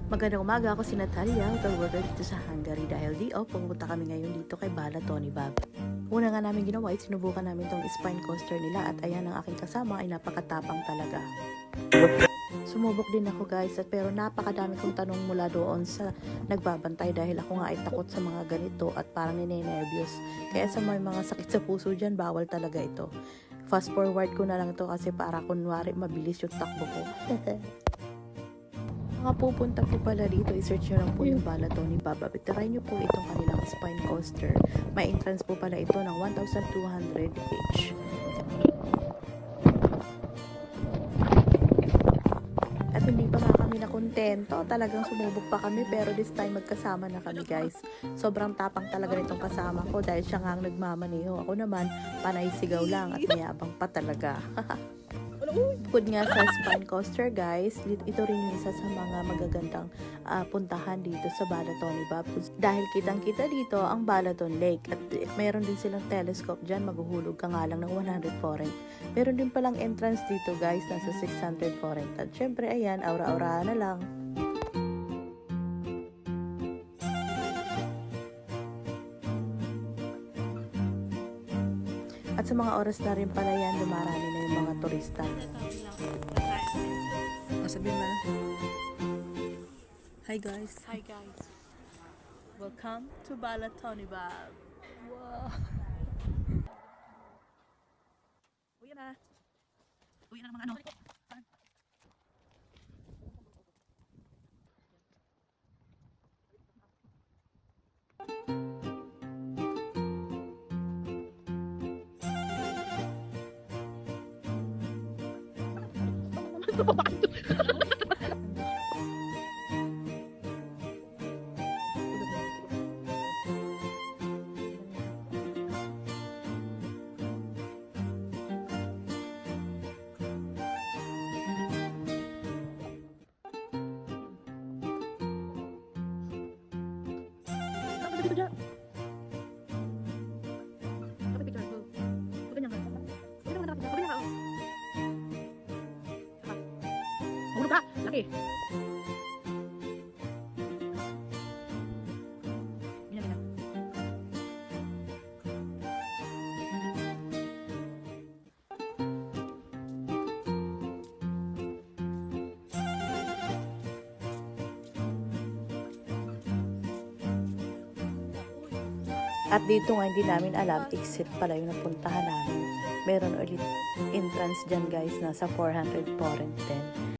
Magandang umaga, ako si Natalia, hotel dito sa Hungary dahil pumunta kami ngayon dito kay Bala Tony Bob. Una nga namin ginawa ay sinubukan namin tong spine coaster nila at ayan ang aking kasama ay napakatapang talaga. Sumubok din ako guys pero napakadami kong tanong mula doon sa nagbabantay dahil ako nga ay takot sa mga ganito at parang ninenervyos. Kaya sa may mga sakit sa puso dyan, bawal talaga ito. Fast forward ko na lang ito kasi para kunwari mabilis yung takbo ko. Mga pupunta po pala dito, i-search nyo lang po yung Bala Tony Bob. Try nyo po itong kanilang spine coaster. May entrance po pala ito ng 1,200 each. At hindi pa nga kami nakontento. Talagang sumubok pa kami pero this time magkasama na kami guys. Sobrang tapang talaga nitong kasama ko dahil siya nga ang nagmamaneho. Ako naman, panay sigaw lang at mayabang pa talaga. Bukod nga sa spine coaster guys, ito rin yung isa sa mga magagandang puntahan dito sa Bala Tony Bob. Dahil kitang-kita dito ang Balaton Lake at meron din silang telescope dyan, maghuhulog ka nga lang ng 100 forint. Meron din palang entrance dito guys, nasa 600 forint. At syempre ayan, aura-aura na lang. At sa mga oras na rin pala yan, dumarami na yung mga turista. Sabihin mo na. Hi guys. Hi guys. Welcome to Bala Tony Bob. Wow. Uwi na. Uwi na ng mga ano. Hulog ka! Laki! Ganyan. At dito nga hindi namin alam, exit pala yung napuntahan namin. Meron ulit entrance dyan guys, nasa 400 forint din.